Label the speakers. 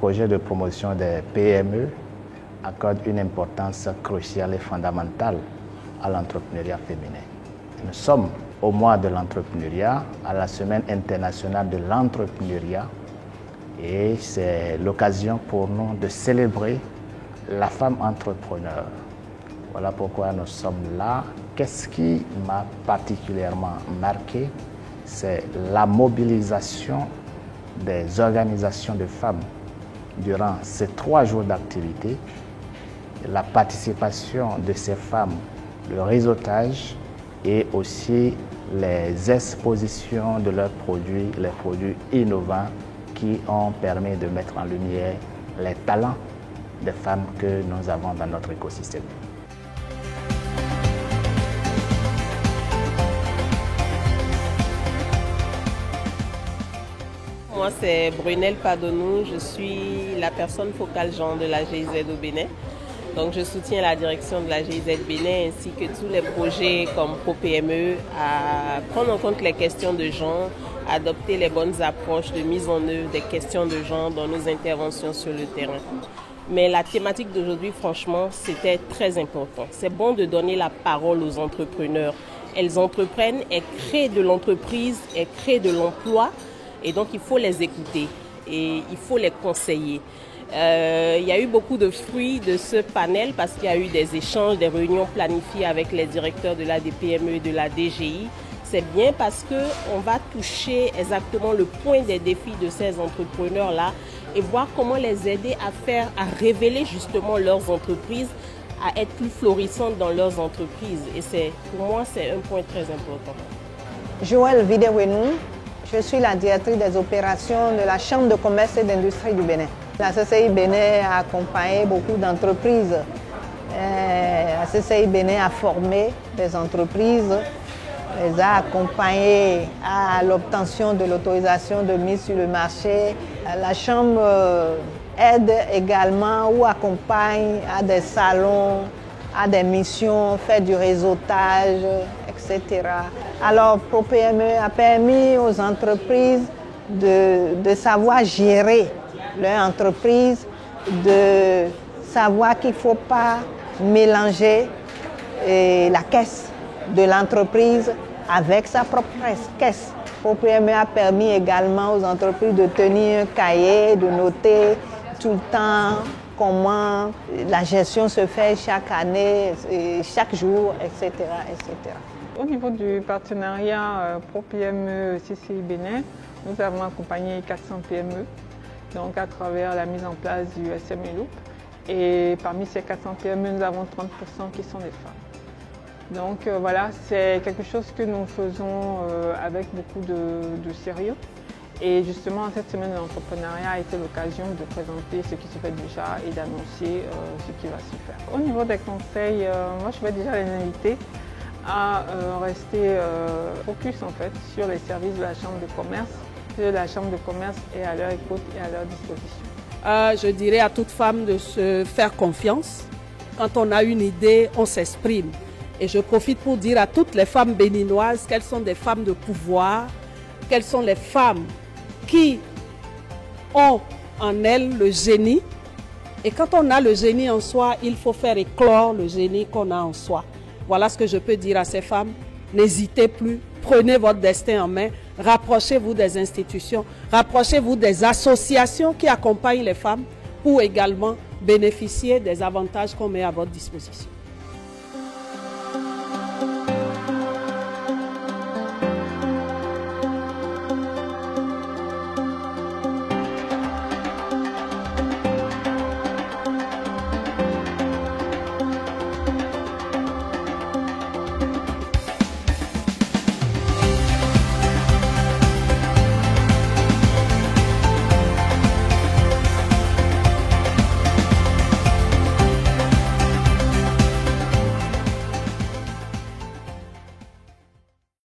Speaker 1: projet de promotion des PME accorde une importance cruciale et fondamentale à l'entrepreneuriat féminin. Nous sommes au mois de l'entrepreneuriat, à la semaine internationale de l'entrepreneuriat, et c'est l'occasion pour nous de célébrer la femme entrepreneur. Voilà pourquoi nous sommes là. Qu'est-ce qui m'a particulièrement marqué? C'est la mobilisation des organisations de femmes durant ces 3 jours d'activité, la participation de ces femmes, le réseautage et aussi les expositions de leurs produits, les produits innovants qui ont permis de mettre en lumière les talents des femmes que nous avons dans notre écosystème.
Speaker 2: Moi, c'est Brunel Padonou, je suis la personne focale genre de la GIZ au Bénin. Donc, je soutiens la direction de la GIZ Bénin ainsi que tous les projets comme ProPME à prendre en compte les questions de genre, adopter les bonnes approches de mise en œuvre des questions de genre dans nos interventions sur le terrain. Mais la thématique d'aujourd'hui, franchement, c'était très important. C'est bon de donner la parole aux entrepreneurs. Elles entreprennent, elles créent de l'entreprise, elles créent de l'emploi. Et donc, il faut les écouter et il faut les conseiller. Il y a eu beaucoup de fruits de ce panel parce qu'il y a eu des échanges, des réunions planifiées avec les directeurs de la DPME et de la DGI. C'est bien parce qu'on va toucher exactement le point des défis de ces entrepreneurs-là et voir comment les aider à révéler justement leurs entreprises, à être plus florissantes dans leurs entreprises. Et pour moi, c'est un point très important.
Speaker 3: Joël Videwenou. Je suis la directrice des opérations de la Chambre de commerce et d'industrie du Bénin. La CCI Bénin a accompagné beaucoup d'entreprises. La CCI Bénin a formé des entreprises, les a accompagnées à l'obtention de l'autorisation de mise sur le marché. La Chambre aide également ou accompagne à des salons, à des missions, fait du réseautage, etc. Alors, ProPME a permis aux entreprises de savoir gérer leur entreprise, de savoir qu'il ne faut pas mélanger la caisse de l'entreprise avec sa propre caisse. ProPME a permis également aux entreprises de tenir un cahier, de noter tout le temps comment la gestion se fait chaque année, chaque jour, etc., etc.
Speaker 4: Au niveau du partenariat ProPME CCI Bénin, nous avons accompagné 400 PME donc à travers la mise en place du SME Loop. Et parmi ces 400 PME, nous avons 30% qui sont des femmes. Donc voilà, c'est quelque chose que nous faisons avec beaucoup de sérieux. Et justement, cette semaine de l'entrepreneuriat a été l'occasion de présenter ce qui se fait déjà et d'annoncer ce qui va se faire. Au niveau des conseils, moi je vais déjà les inviter à rester focus en fait sur les services de la Chambre de commerce. La Chambre de commerce est à leur écoute et à leur disposition.
Speaker 5: Je dirais à toute femme de se faire confiance. Quand on a une idée, on s'exprime. Et je profite pour dire à toutes les femmes béninoises qu'elles sont des femmes de pouvoir, qu'elles sont les femmes qui ont en elles le génie. Et quand on a le génie en soi, il faut faire éclore le génie qu'on a en soi. Voilà ce que je peux dire à ces femmes. N'hésitez plus, prenez votre destin en main, rapprochez-vous des institutions, rapprochez-vous des associations qui accompagnent les femmes pour également bénéficier des avantages qu'on met à votre disposition.